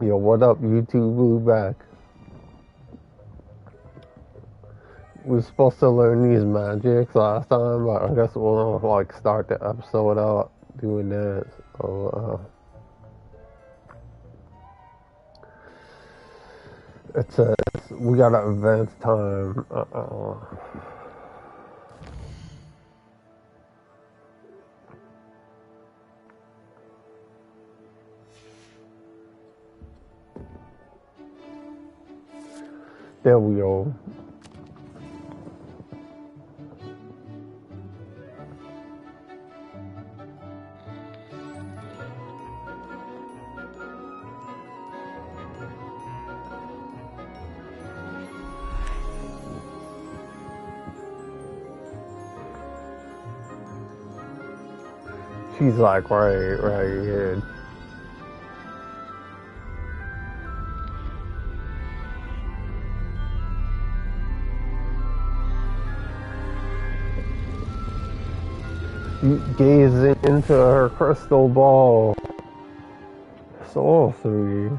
Yo, what up, YouTube? Blue back. We were supposed to learn these magics last time, but I guess we'll like start the episode out doing that. So it says we got an advanced time. There we go. She's like right here. Gazing into her crystal ball. Sorcery.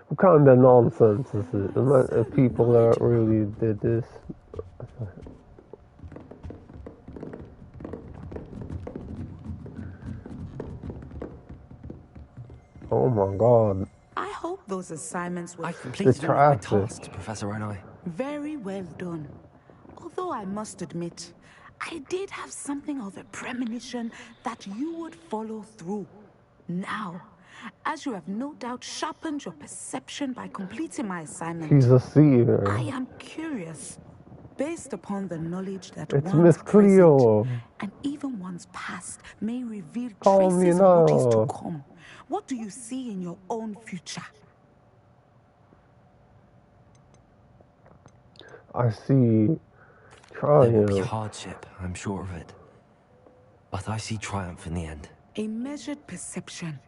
What kind of nonsense is it? If people that really did this. Oh my god. I hope those assignments were... I completed all my tasks, Professor Onai. Very well done. Although I must admit, I did have something of a premonition that you would follow through. Now, as you have no doubt sharpened your perception by completing my assignment, She's a seer. I am curious, based upon the knowledge that it's one's Miss Cleo. present and even one's past may reveal Call traces of what is to come. What do you see in your own future? I see triumph. There will be hardship, I'm sure of it. But I see triumph in the end. A measured perception.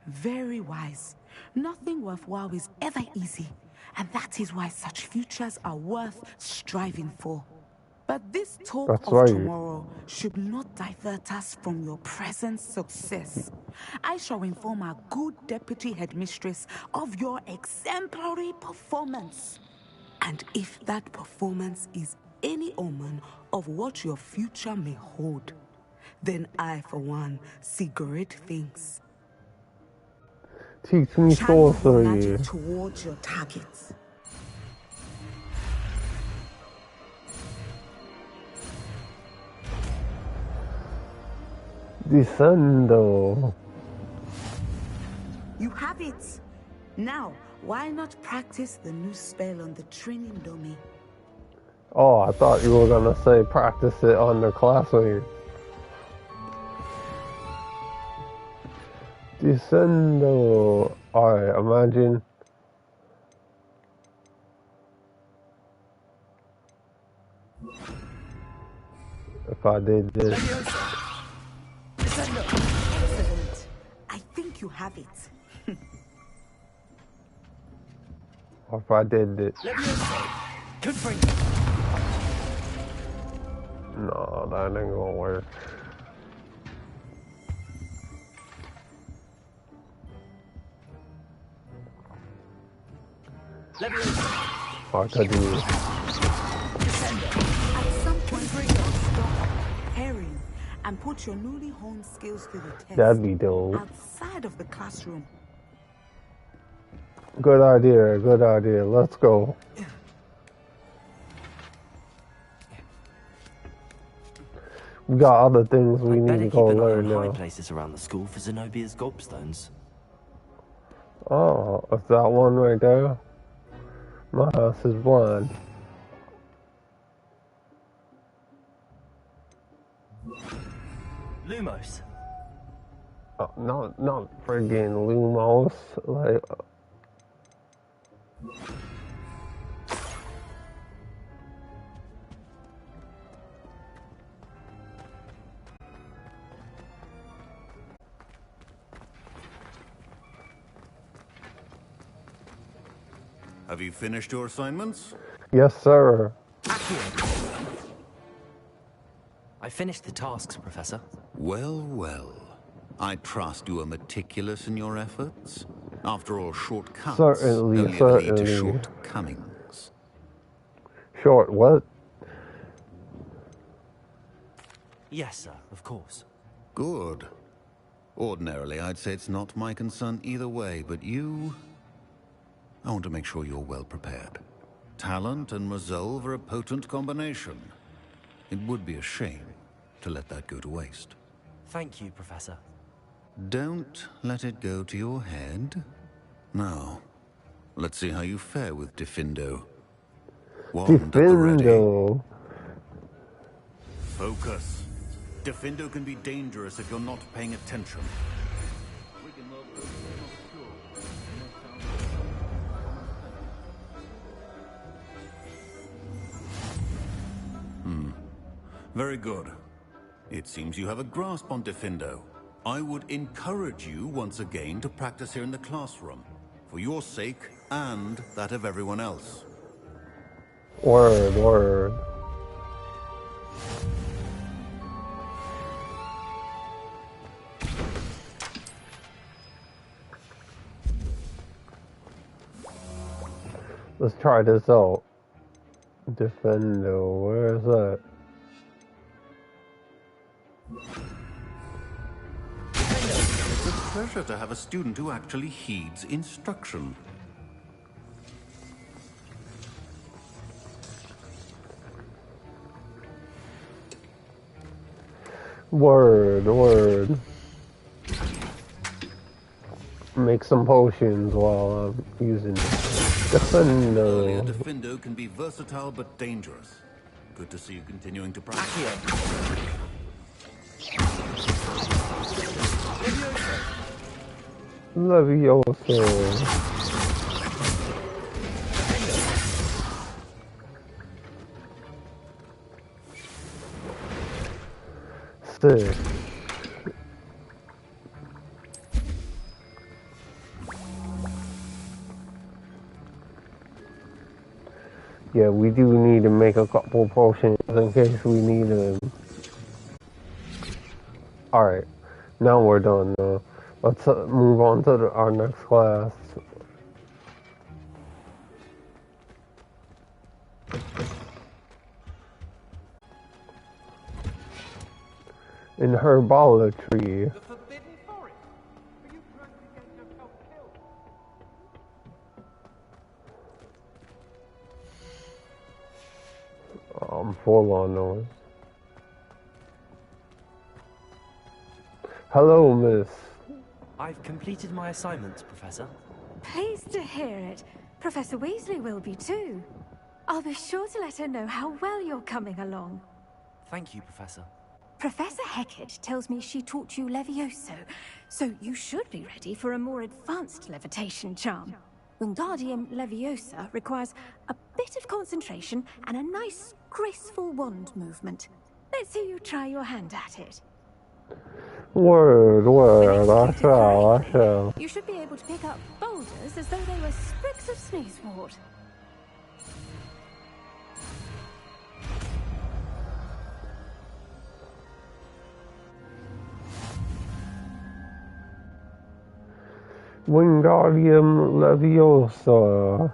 Very wise. Nothing worthwhile is ever easy. And that is why such futures are worth striving for. But this talk of tomorrow should not divert us from your present success. I shall inform our good deputy headmistress of your exemplary performance. And if that performance is any omen of what your future may hold, then I, for one, see great things. Teach me sorcery. Towards your targets. Descendo. You have it. Now, why not practice the new spell on the training dummy? Oh, I thought you were gonna say practice it on the classmate. Descendo. Alright, imagine. If I did this. Excellent. I think you have it. Or if I did this. No, that ain't gonna work. I could do this. At some point, stop preparing and put your newly honed skills to the test. That'd be dope. Outside of the classroom. Good idea, good idea. Let's go. We got other things we need to go learn now. High places around the school for Zenobia's gobstones. Oh, is that one right there? My house is blind. Lumos. Oh, not friggin' Lumos. Like. Have you finished your assignments? Yes, sir. I finished the tasks, Professor. Well, well. I trust you are meticulous in your efforts. After all, shortcuts Certainly, only ever lead to certainly. shortcomings. Short what? Yes, sir, of course. Good. Ordinarily, I'd say it's not my concern either way, but you... I want to make sure you're well prepared. Talent and resolve are a potent combination. It would be a shame to let that go to waste. Thank you, Professor. Don't let it go to your head. Now, let's see how you fare with Diffindo. Wand at the ready. Diffindo. Focus. Diffindo can be dangerous if you're not paying attention. Very good. It seems you have a grasp on Diffindo. I would encourage you once again to practice here in the classroom, for your sake and that of everyone else. Word, word. Let's try this out. Diffindo, where is that? It's a pleasure to have a student who actually heeds instruction. Word, word. Make some potions while I'm using Earlier, Diffindo. Diffindo can be versatile but dangerous. Good to see you continuing to practice. Levioso. Sick. Yeah, we do need to make a couple potions in case we need them. Alright, now we're done though. Let's move on to our next class. In herbolatry. The Forbidden Forest? Are you trying to get yourself killed? I'm full on those. Hello, miss. I've completed my assignments, Professor. Pleased to hear it. Professor Weasley will be too. I'll be sure to let her know how well you're coming along. Thank you, Professor. Professor Hecat tells me she taught you Levioso, so you should be ready for a more advanced levitation charm. Wingardium Leviosa requires a bit of concentration and a nice, graceful wand movement. Let's see you try your hand at it. Word, I shall. You should be able to pick up boulders as though they were sprigs of sneezewort. Wingardium Leviosa.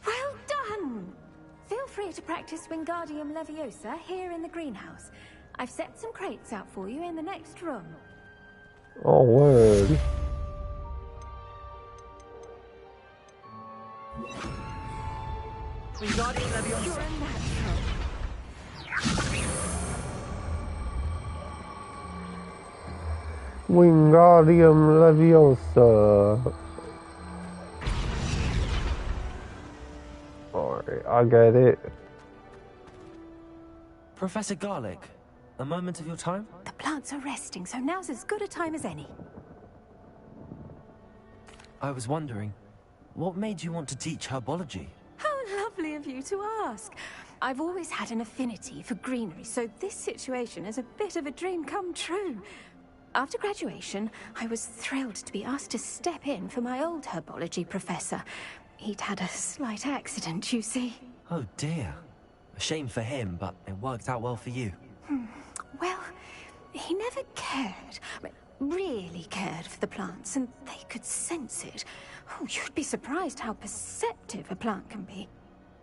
Well done! Feel free to practice Wingardium Leviosa here in the greenhouse. I've set some crates out for you in the next room. Oh, word. Wingardium Leviosa. You're a natural. Wingardium Leviosa. Alright, I get it. Professor Garlick, a moment of your time? The plants are resting, so now's as good a time as any. I was wondering, what made you want to teach herbology? How lovely of you to ask. I've always had an affinity for greenery, so this situation is a bit of a dream come true. After graduation, I was thrilled to be asked to step in for my old herbology professor. He'd had a slight accident, you see. Oh dear. A shame for him, but it worked out well for you. Well, he never cared, really cared for the plants, and they could sense it. Oh, you'd be surprised how perceptive a plant can be.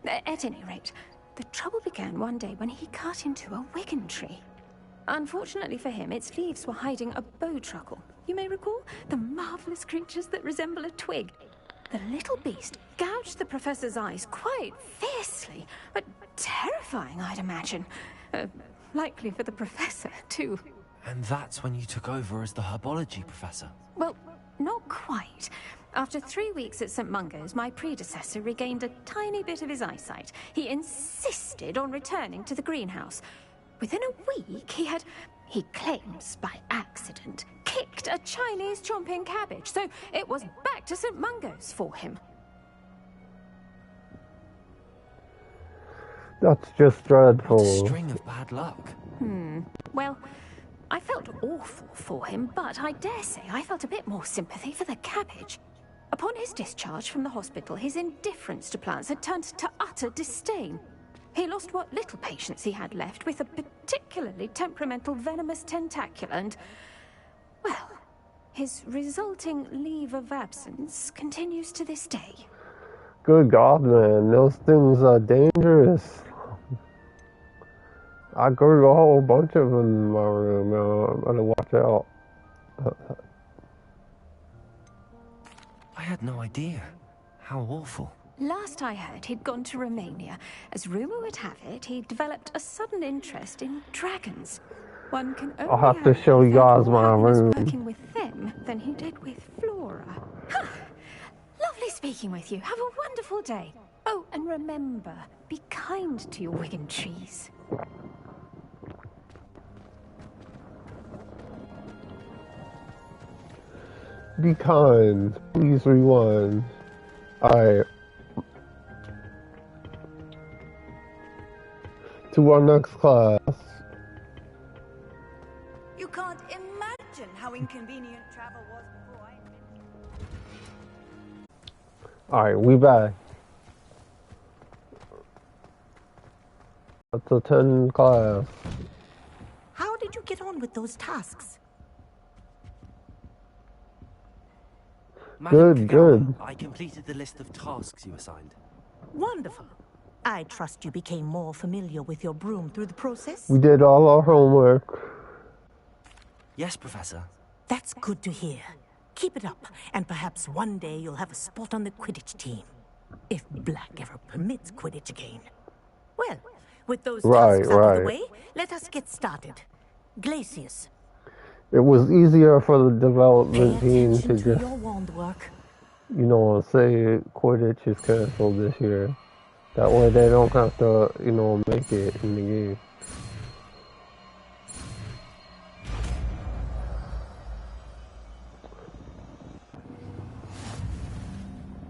At any rate, the trouble began one day when he cut into a wigan tree. Unfortunately for him, its leaves were hiding a bowtruckle. You may recall the marvelous creatures that resemble a twig. The little beast gouged the professor's eyes quite fiercely, but terrifying, I'd imagine. Likely for the professor, too. And that's when you took over as the herbology professor? Well, not quite. After 3 weeks at St. Mungo's, my predecessor regained a tiny bit of his eyesight. He insisted on returning to the greenhouse. Within a week, he claims by accident, kicked a Chinese chomping cabbage, so it was back to St. Mungo's for him. That's just dreadful. What a string of bad luck. Well, I felt awful for him, but I dare say I felt a bit more sympathy for the cabbage. Upon his discharge from the hospital, his indifference to plants had turned to utter disdain. He lost what little patience he had left with a particularly temperamental venomous tentacula and, well, his resulting leave of absence continues to this day. Good God, man, those things are dangerous. I grew a whole bunch of them in my room, man. I better watch out. I had no idea. How awful. Last I heard, he'd gone to Romania. As rumour would have it, he developed a sudden interest in dragons. One can only I'll have to hope show he you found guys more my happiness room. working with them than he did with Flora. Lovely speaking with you. Have a wonderful day. Oh, and remember, be kind to your wigan trees. Be kind. Please rewind. Alright. To our next class. You can't imagine how inconvenient travel was before I invented. Alright, we back. Let's attend class. How did you get on with those tasks? Madam Good, Kagawa, good. I completed the list of tasks you assigned. Wonderful. I trust you became more familiar with your broom through the process? We did all our homework. Yes, Professor. That's good to hear. Keep it up, and perhaps one day you'll have a spot on the Quidditch team. If Black ever permits Quidditch again. Well, with those tasks out of the way, let us get started. Glacius. It was easier for the Pay development team to attention to just, your wand work. say Quidditch is canceled this year. That way they don't have to, make it in the game.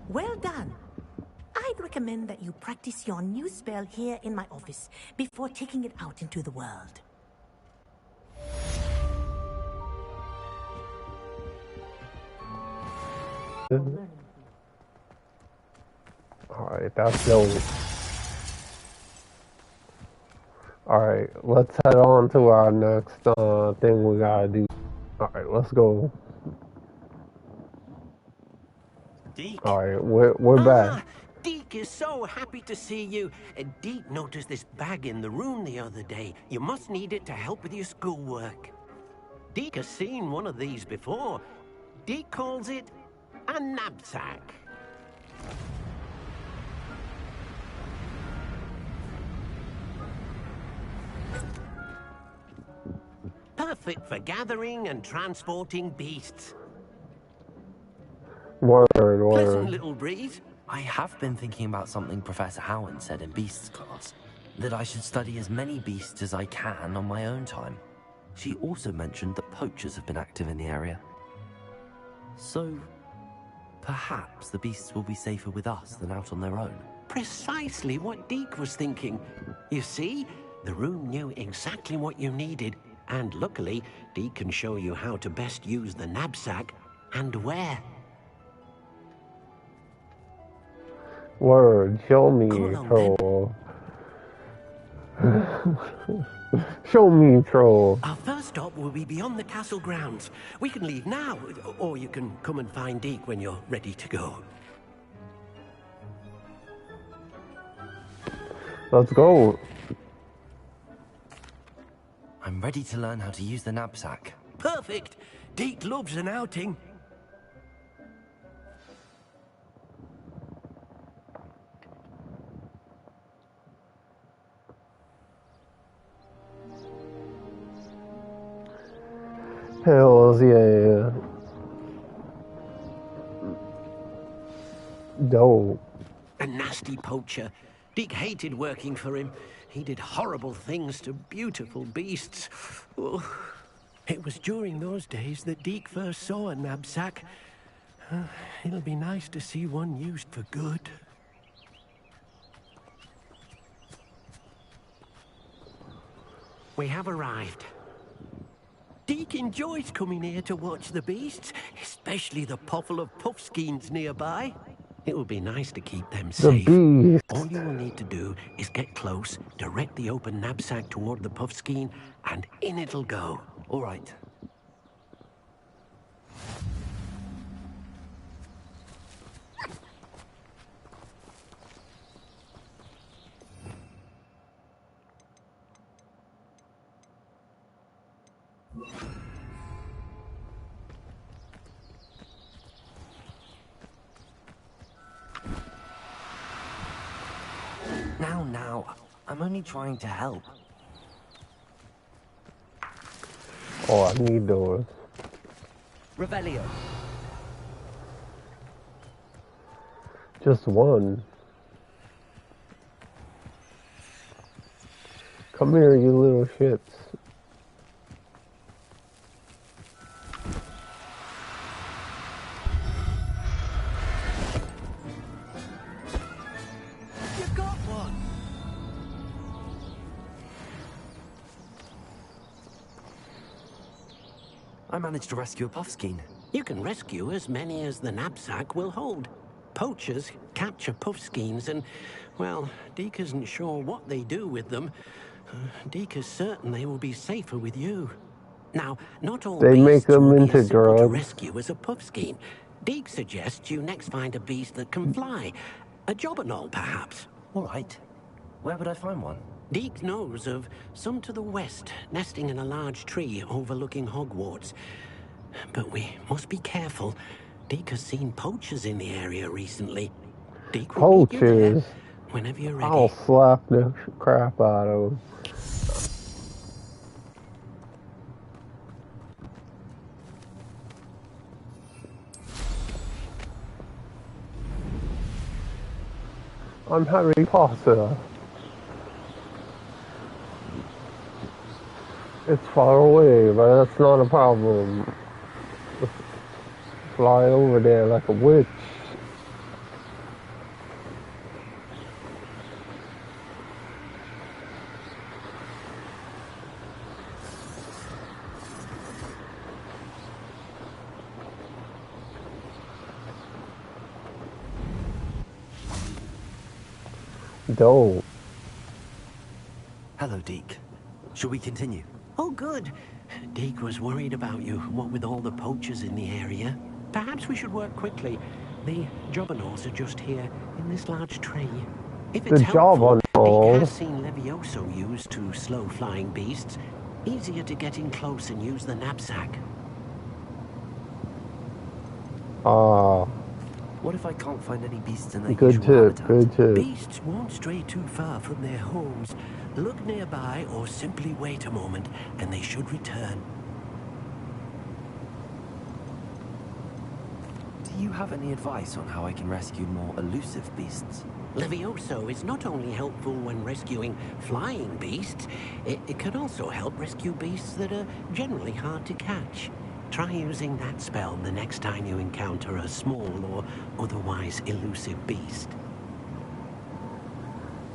Well done. I'd recommend that you practice your new spell here in my office before taking it out into the world. Alright, that's dope. Alright, let's head on to our next thing we gotta do. Alright, let's go. Deke. Alright, we're back. Deke is so happy to see you. Deke noticed this bag in the room the other day. You must need it to help with your schoolwork. Deke has seen one of these before. Deke calls it a knapsack. Perfect for gathering and transporting beasts. Word, Pleasant word. little breeze. I have been thinking about something Professor Howard said in Beasts class. That I should study as many beasts as I can on my own time. She also mentioned that poachers have been active in the area. So, perhaps the beasts will be safer with us than out on their own. Precisely what Deke was thinking. You see, the room knew exactly what you needed. And luckily, Deke can show you how to best use the knapsack and where. Word, show me, Along, troll. Show me, troll. Our first stop will be beyond the castle grounds. We can leave now, or you can come and find Deke when you're ready to go. Let's go. I'm ready to learn how to use the knapsack. Perfect! Deke loves an outing. Hells yeah. Dope. A nasty poacher. Deke hated working for him. He did horrible things to beautiful beasts. Oh, it was during those days that Deke first saw a knapsack. It'll be nice to see one used for good. We have arrived. Deke enjoys coming here to watch the beasts, especially the potful of puffskeins nearby. It will be nice to keep them safe. All you will need to do is get close, direct the open knapsack toward the puffskein, and in it'll go. All right. Now, I'm only trying to help. Oh, I need those. Revelio. Just one. Come here, you little shits. You got one! I managed to rescue a puffskein. You can rescue as many as the knapsack will hold. Poachers capture puffskeins and, well, Deke isn't sure what they do with them. Deke is certain they will be safer with you. Now, not all They make beasts them will be into as simple to drugs. rescue as a puffskein. Deke suggests you next find a beast that can fly. A jobberknoll, perhaps. All right. Where would I find one? Deke knows of some to the west, nesting in a large tree overlooking Hogwarts. But we must be careful. Deke has seen poachers in the area recently. Deke will meet you there Poachers? whenever you're ready. I'll slap the crap out of them. I'm Harry Potter. It's far away, but that's not a problem. Fly over there like a witch. Dope. Hello, Deke. Shall we continue? Oh, good. Deke was worried about you, what with all the poachers in the area. Perhaps we should work quickly. The jobberknolls are just here, in this large tree. If it's helpful, Deke has seen Levioso used to slow flying beasts. Easier to get in close and use the knapsack. What if I can't find any beasts in their Good usual tip, habitat? good tip. Beasts won't stray too far from their homes. Look nearby or simply wait a moment, and they should return. Do you have any advice on how I can rescue more elusive beasts? Levioso is not only helpful when rescuing flying beasts, it can also help rescue beasts that are generally hard to catch. Try using that spell the next time you encounter a small or otherwise elusive beast.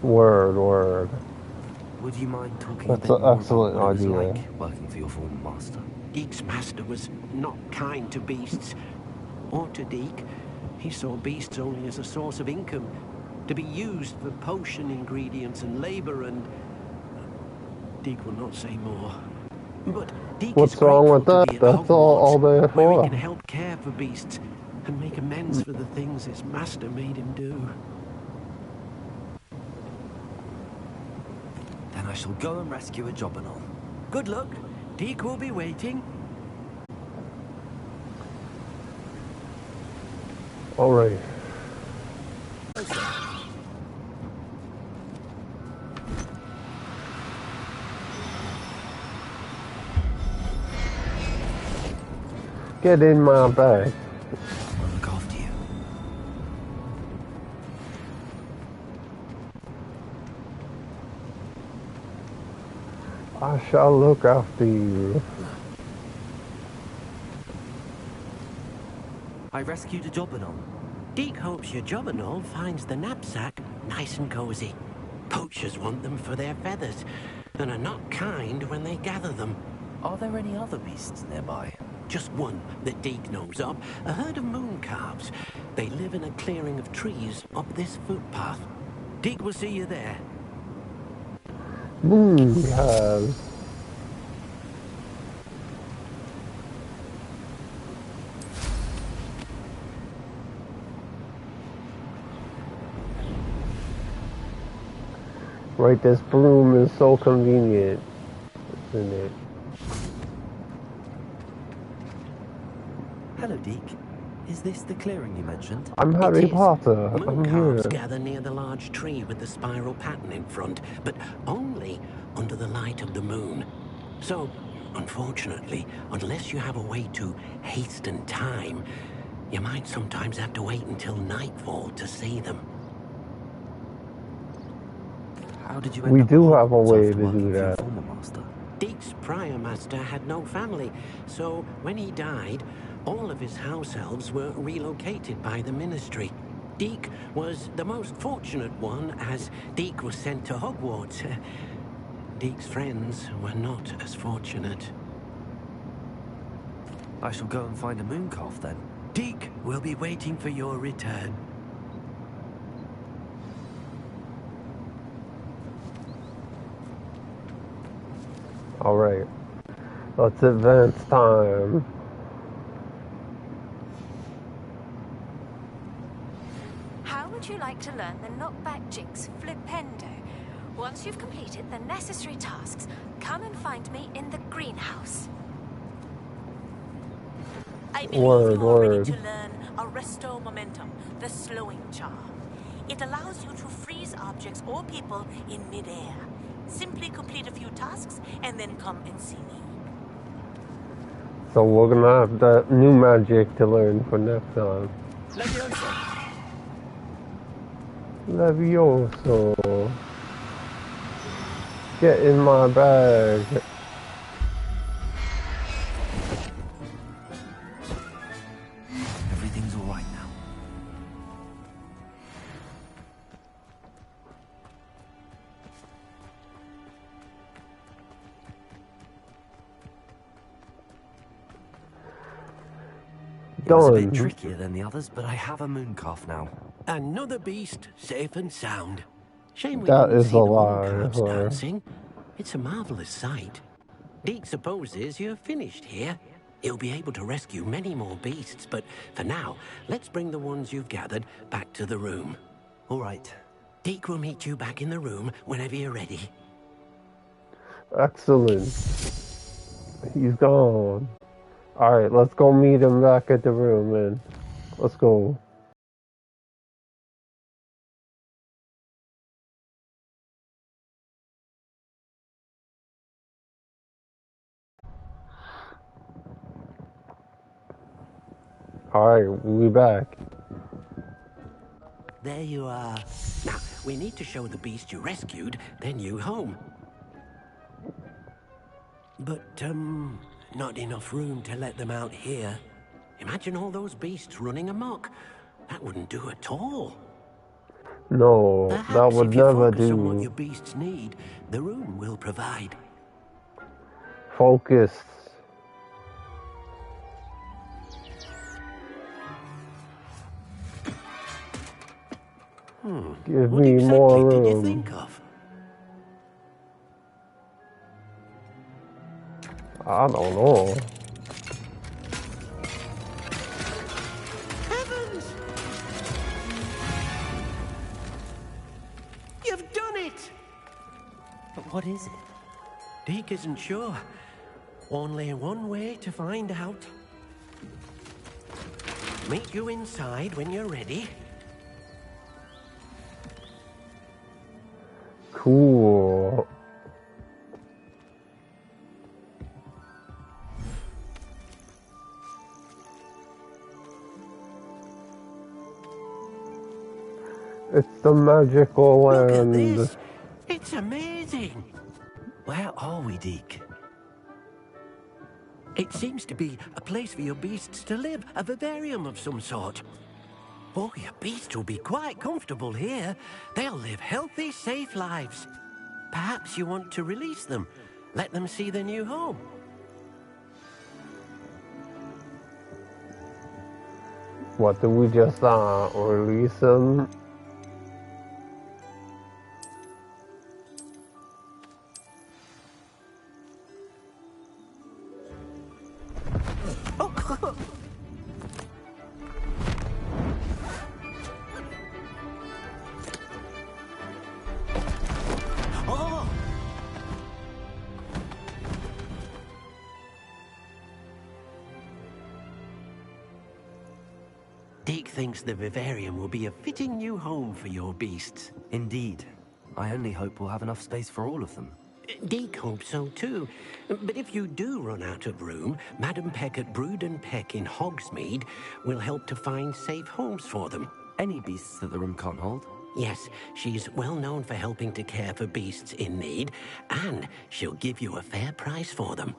Word. Would you mind talking That's a bit an more excellent about what it was idea. like working for your former master? Deek's master was not kind to beasts. Or to Deek. He saw beasts only as a source of income, to be used for potion ingredients and labor, and Deek will not say more. But Deek is What's wrong with grateful to that? be at That's all Hogwarts, they're where he for. can help care for beasts and make amends for the things his master made him do. Then I shall go and rescue a job and all. Good luck. Deek will be waiting. All right. Get in my bag. I'll look after you. I shall look after you. I rescued a job and all. Deek hopes your Jobberknoll finds the knapsack nice and cozy. Poachers want them for their feathers, and are not kind when they gather them. Are there any other beasts nearby? Just one that Deek knows of, a herd of moon calves. They live in a clearing of trees up this footpath. Deek will see you there. Moon calves. Right, this broom is so convenient, isn't it? Hello, Deek. Is this the clearing you mentioned? I'm Harry Potter. Moon I'm calves here. gather near the large tree with the spiral pattern in front, but only under the light of the moon. So, unfortunately, unless you have a way to hasten time, you might sometimes have to wait until nightfall to see them. How did you We end up do at have a Hogwarts way after to working do for your that. former master? Deek's prior master had no family, so when he died, all of his house elves were relocated by the ministry. Deek was the most fortunate one, as Deek was sent to Hogwarts. Deek's friends were not as fortunate. I shall go and find a moon calf then. Deek will be waiting for your return. All right, let's advance time. How would you like to learn the knockback jigs flipendo? Once you've completed the necessary tasks, come and find me in the greenhouse. I believe Word, you are ready word. to learn Arresto Momentum, the slowing charm. It allows you to freeze objects or people in midair. Simply complete a few tasks and then come and see me. So we're gonna have that new magic to learn for next time. Levioso. Get in my bag. Everything's all right now. It was a bit Done. trickier than the others, but I have a moon calf now. Another beast, safe and sound. Shame we That didn't is see a the lie, moon calves or- dancing. It's a marvelous sight. Deek supposes you're finished here. He'll be able to rescue many more beasts, but for now, let's bring the ones you've gathered back to the room. All right. Deek will meet you back in the room whenever you're ready. Excellent. He's gone. Alright, let's go meet him back at the room, man. Let's go. Alright, we back. There you are. Now, we need to show the beast you rescued their new home. But, not enough room to let them out here. Imagine all those beasts running amok. That wouldn't do at all. No, Perhaps that would if you never focus on what do. your beasts need, the room will provide. Focus. Give What me exactly more did you room. think of? I don't know. Heavens! You've done it! But what is it? Deke isn't sure. Only one way to find out. Meet you inside when you're ready. Cool. It's the magical Look at land. this! It's amazing! Where are we, Deke? It seems to be a place for your beasts to live, a vivarium of some sort. Oh, your beasts will be quite comfortable here. They'll live healthy, safe lives. Perhaps you want to release them. Let them see their new home. What, did we just release them? Deke thinks the vivarium will be a fitting new home for your beasts. Indeed. I only hope we'll have enough space for all of them. Deke hopes so too. But if you do run out of room, Madam Peck at Brood and Peck in Hogsmeade will help to find safe homes for them. Any beasts that the room can't hold? Yes, she's well known for helping to care for beasts in need, and she'll give you a fair price for them.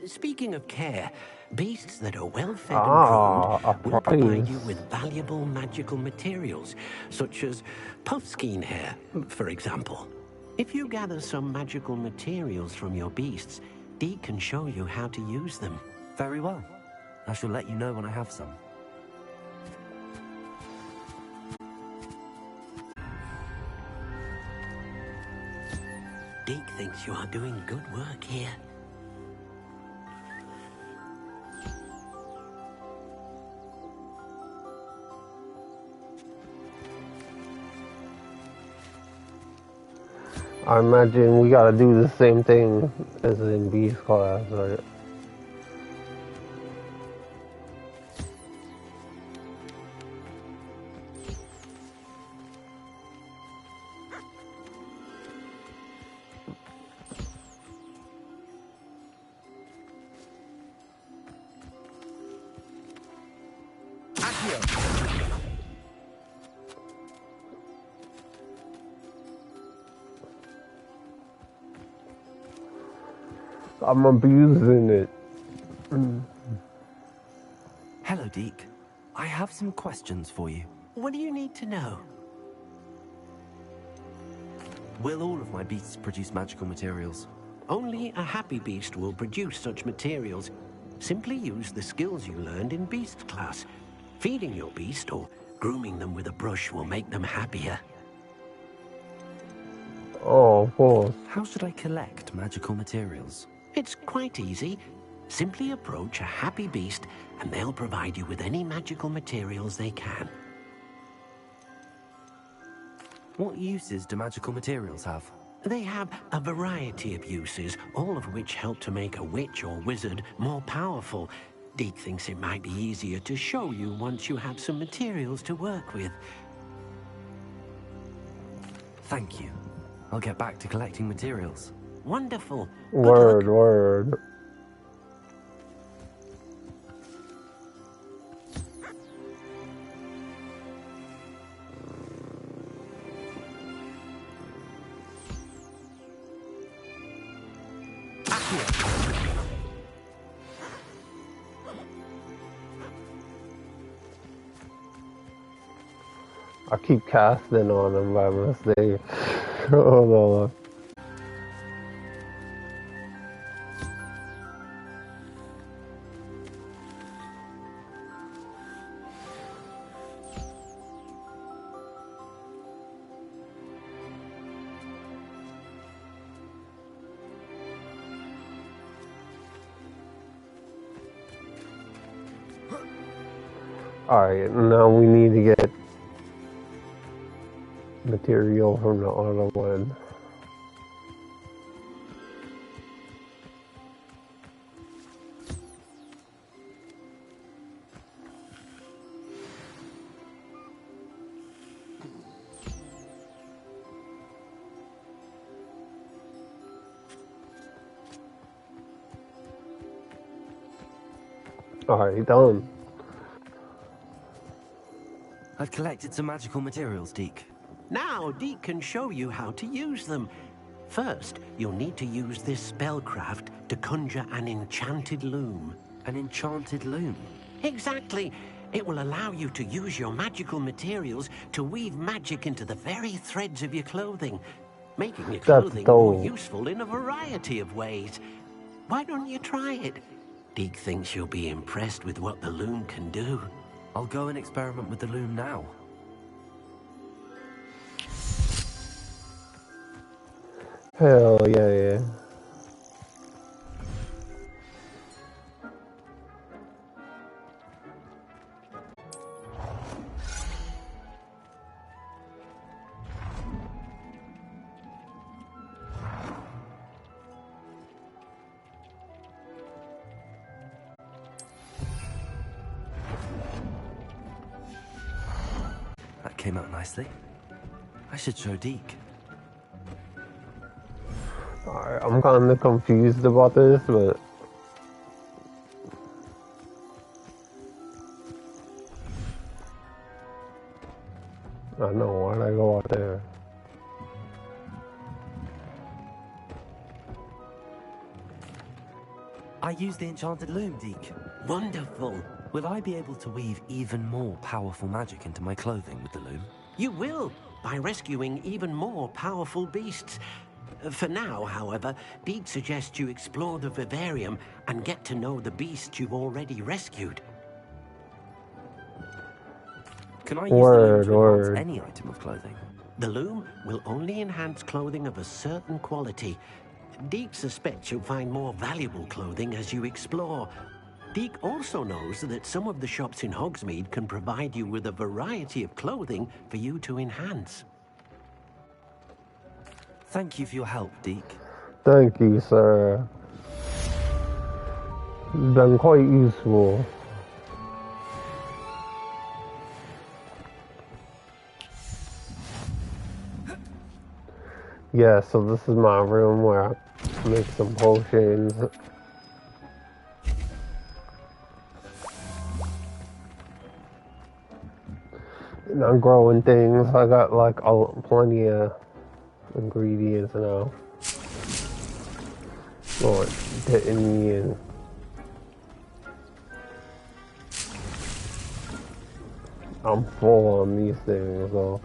Speaking of care, beasts that are well fed and groomed will provide you with valuable magical materials, such as puffskein hair, for example. If you gather some magical materials from your beasts, Deke can show you how to use them. Very well. I shall let you know when I have some. Deke thinks you are doing good work here. I imagine we gotta do the same thing as in B's class, right? I'm abusing it. Hello, Deke. I have some questions for you. What do you need to know? Will all of my beasts produce magical materials? Only a happy beast will produce such materials. Simply use the skills you learned in beast class. Feeding your beast or grooming them with a brush will make them happier. Oh, of course. How should I collect magical materials? It's quite easy. Simply approach a happy beast and they'll provide you with any magical materials they can. What uses do magical materials have? They have a variety of uses, all of which help to make a witch or wizard more powerful. Deke thinks it might be easier to show you once you have some materials to work with. Thank you. I'll get back to collecting materials. Wonderful. Word, word. I keep casting on him by mistake. Hold on. Alright, now we need to get material from the other one. Alright, done. I've collected some magical materials, Deke. Now, Deke can show you how to use them. First, you'll need to use this spellcraft to conjure an enchanted loom. An enchanted loom? Exactly. It will allow you to use your magical materials to weave magic into the very threads of your clothing, making your clothing more useful in a variety of ways. Why don't you try it? Deke thinks you'll be impressed with what the loom can do. I'll go and experiment with the loom now. Hell yeah. That came out nicely. I should show Deke. Alright, I'm kind of confused about this, but I know, why'd I go out there? I used the enchanted loom, Deke. Wonderful. Will I be able to weave even more powerful magic into my clothing with the loom? You will, by rescuing even more powerful beasts. For now, however, Deke suggests you explore the vivarium and get to know the beasts you've already rescued. Can I use the loom to enhance any item of clothing? The loom will only enhance clothing of a certain quality. Deke suspects you'll find more valuable clothing as you explore. Deke also knows that some of the shops in Hogsmeade can provide you with a variety of clothing for you to enhance. Thank you for your help, Deke. Thank you, sir. You've been quite useful. Yeah, so this is my room where I make some potions. And I'm growing things. I got like plenty of ingredients now. Oh, it's hitting me in. I'm full on these things, so.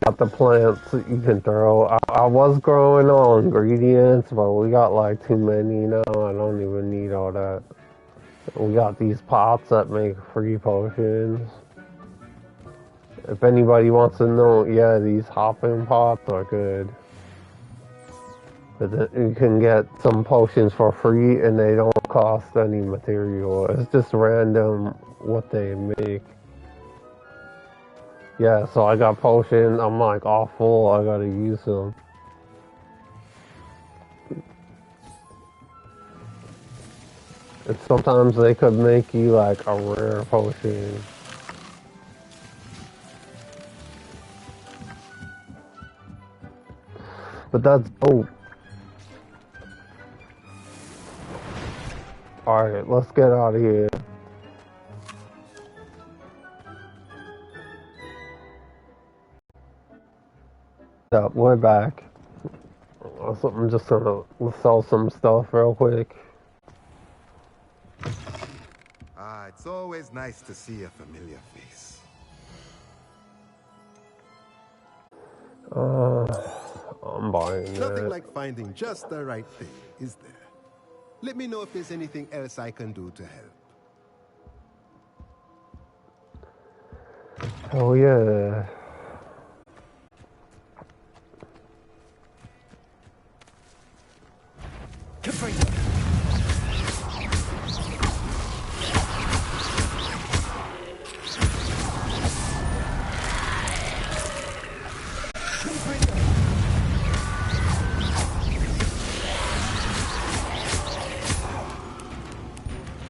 Got the plants that you can throw. I was growing all ingredients, but we got like too many now. I don't even need all that. We got these pots that make free potions. If anybody wants to know, yeah, these hopping pots are good. But you can get some potions for free and they don't cost any material. It's just random what they make. Yeah, so I got potions. I'm like all full. I gotta use them. And sometimes they could make you like a rare potion. But that's dope. Alright, let's get out of here. Yeah, we're back. So I'm just gonna sell some stuff real quick. It's always nice to see a familiar face. I'm buying Nothing it. like finding just the right thing, is there? Let me know if there's anything else I can do to help. Oh yeah.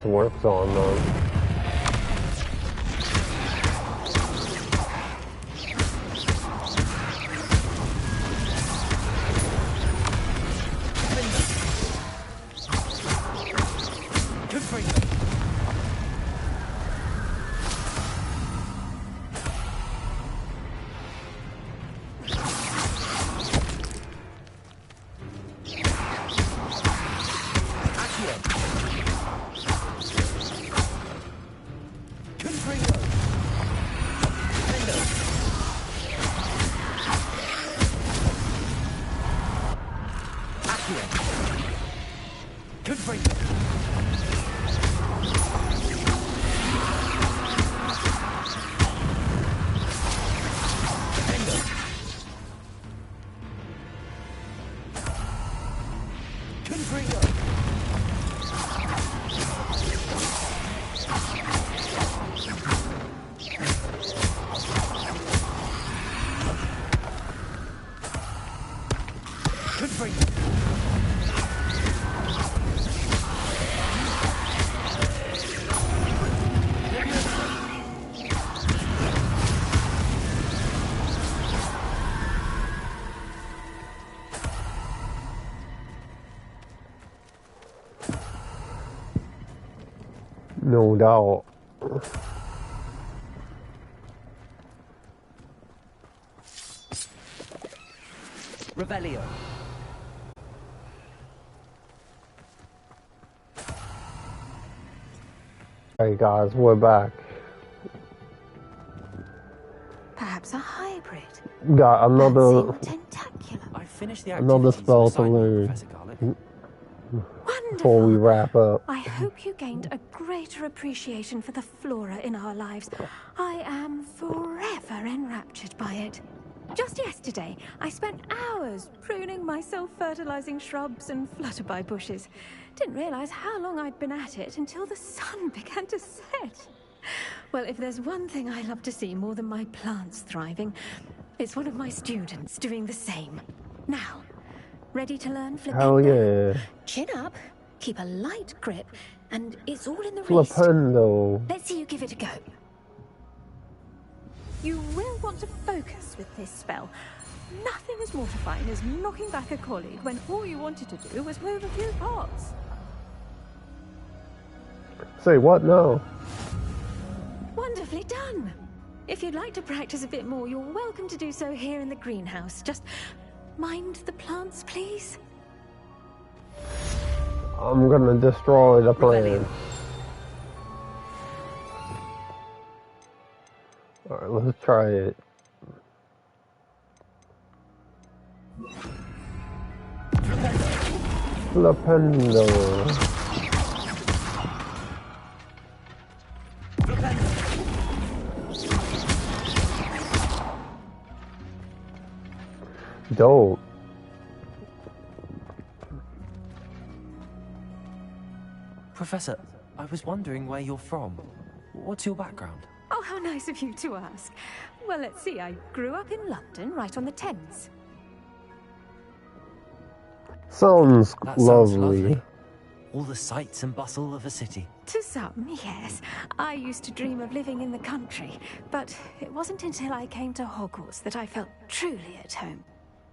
Works on them. No doubt. Revelio. Hey guys, we're back. Perhaps a hybrid. Got another Tentacular. I finished the another activities spell to assigned me, learn Professor Garlick. before we wrap up. I hope you gained a greater appreciation for the flora in our lives. I am forever enraptured by it. Just yesterday, I spent hours pruning my self-fertilizing shrubs and flutterby bushes. Didn't realize how long I'd been at it until the sun began to set. Well, if there's one thing I love to see more than my plants thriving, it's one of my students doing the same. Now, ready to learn Flipendo? Hell yeah. Chin up, keep a light grip, and it's all in the wrist. Flipendo. Let's see you give it a go. You will want to focus with this spell. Nothing as mortifying as knocking back a colleague when all you wanted to do was move a few parts. Say what now? Wonderfully done. If you'd like to practice a bit more, you're welcome to do so here in the greenhouse. Just mind the plants, please. I'm gonna destroy the plant. Alright, let's try it. Flipendo. Dope. Professor, I was wondering where you're from. What's your background? Oh, how nice of you to ask. Well, let's see. I grew up in London, right on the Thames. Sounds That lovely. sounds lovely. All the sights and bustle of a city. To some, yes. I used to dream of living in the country, but it wasn't until I came to Hogwarts that I felt truly at home.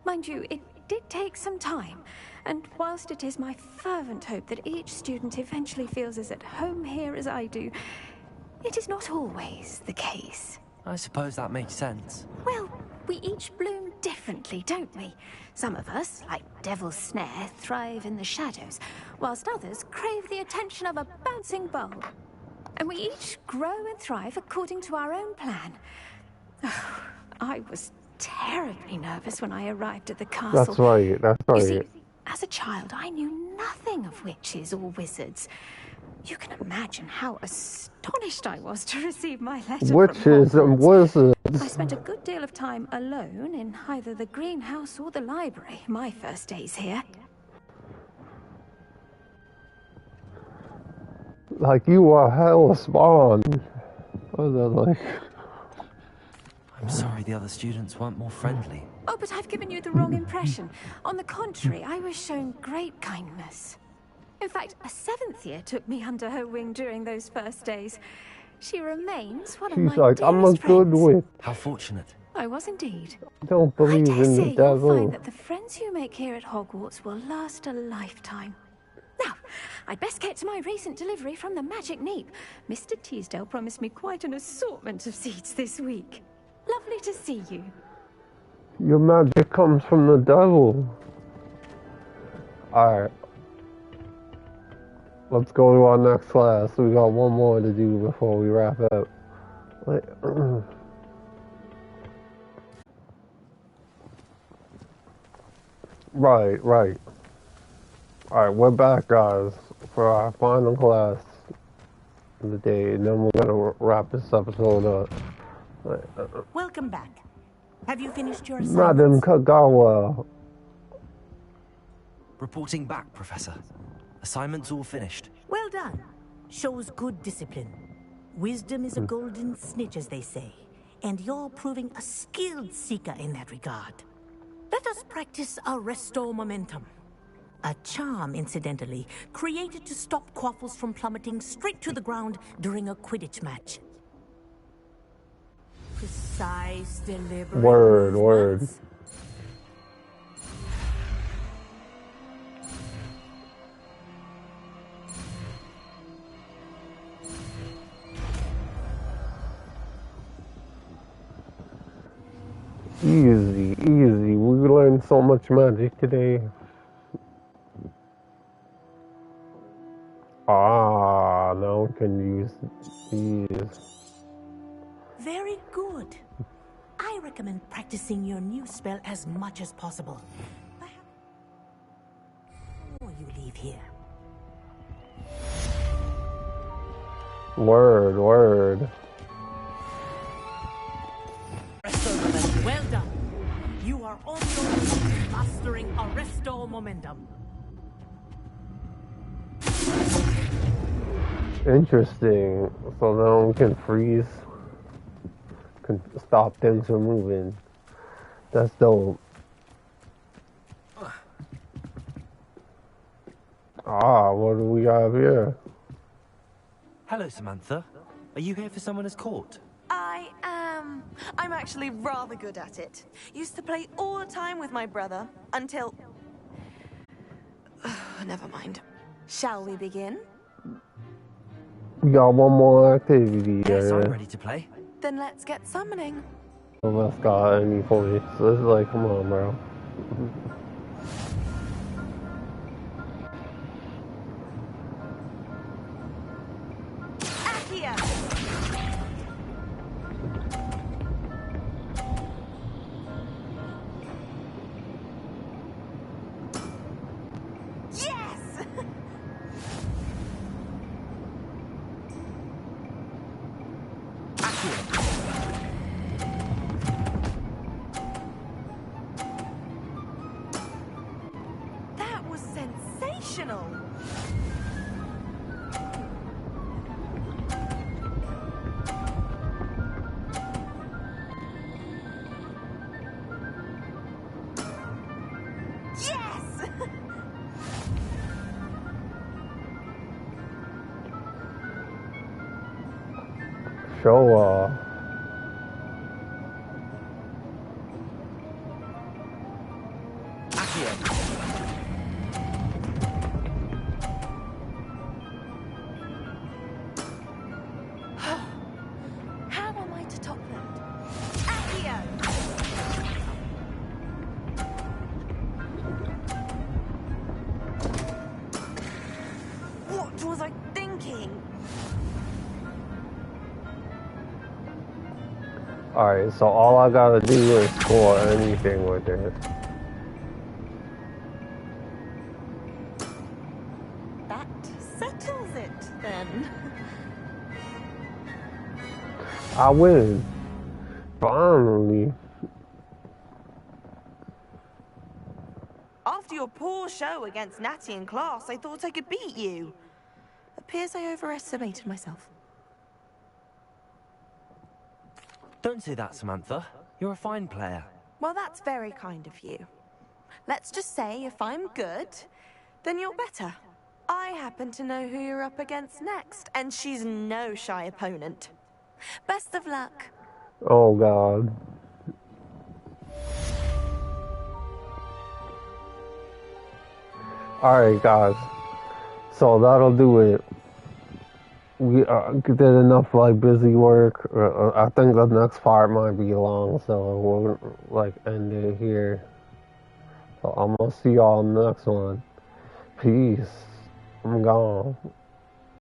Mind you, it did take some time, and whilst it is my fervent hope that each student eventually feels as at home here as I do, it is not always the case. I suppose that makes sense. Well, we each bloom differently, don't we? Some of us, like Devil's Snare, thrive in the shadows, whilst others crave the attention of a bouncing bulb. And we each grow and thrive according to our own plan. Oh, I was terribly nervous when I arrived at the castle. That's right, that's right. You see, as a child, I knew nothing of witches or wizards. You can imagine how astonished I was to receive my letter Witches from and Hogwarts. wizards. I spent a good deal of time alone in either the greenhouse or the library my first days here. Like you are hell spawned. What is that like? I'm sorry the other students weren't more friendly. Oh, but I've given you the wrong impression. On the contrary, I was shown great kindness. In fact, a 7th year took me under her wing during those first days. She remains one of my She's like, I'm a dearest good friends. witch. How fortunate. I was indeed. Don't believe I dare in say the you'll devil. find that the friends you make here at Hogwarts will last a lifetime. Now, I'd best get to my recent delivery from the Magic Neep. Mr. Teasdale promised me quite an assortment of seeds this week. Lovely to see you. Your magic comes from the devil. Alright. Let's go to our next class. We got one more to do before we wrap up. Right. Alright, we're back, guys, for our final class of the day, and then we're gonna wrap this episode up. Welcome back. Have you finished your assignments? Madam Kagawa. Reporting back, Professor. Assignments all finished. Well done. Shows good discipline. Wisdom is a golden snitch, as they say, and you're proving a skilled seeker in that regard. Let us practice our Restore Momentum. A charm, incidentally, created to stop quaffles from plummeting straight to the ground during a Quidditch match. Precise, deliberate Word. movements. Easy. We learned so much magic today. Now we can use these. Very good. I recommend practicing your new spell as much as possible. Before you leave here. Word. Well done. You are on your way to mastering Arresto Momentum. Interesting. So now we can freeze. Can stop things from moving. That's dope. What do we have here? Hello, Samantha. Are you here for Summoner's Court? I am. I'm actually rather good at it. Used to play all the time with my brother until... Never mind. Shall we begin? We got one more activity. Yes, I'm ready to play. Then let's get summoning. None of us got any points. So it's like, come on, bro. That was sensational. Yes! Show off. How am I to top that? Accio! What was I thinking? Alright, so all I gotta do is score anything with it. That settles it, then. I win. Finally. After your poor show against Natty in class, I thought I could beat you. Appears I overestimated myself. Don't say that, Samantha. You're a fine player. Well, that's very kind of you. Let's just say if I'm good, then you're better. I happen to know who you're up against next, and she's no shy opponent. Best of luck. Oh, God. Alright, guys. So that'll do it. We did enough, like, busy work. I think the next part might be long, so we'll, like, end it here. So I'm gonna see y'all in the next one. Peace. I'm gone.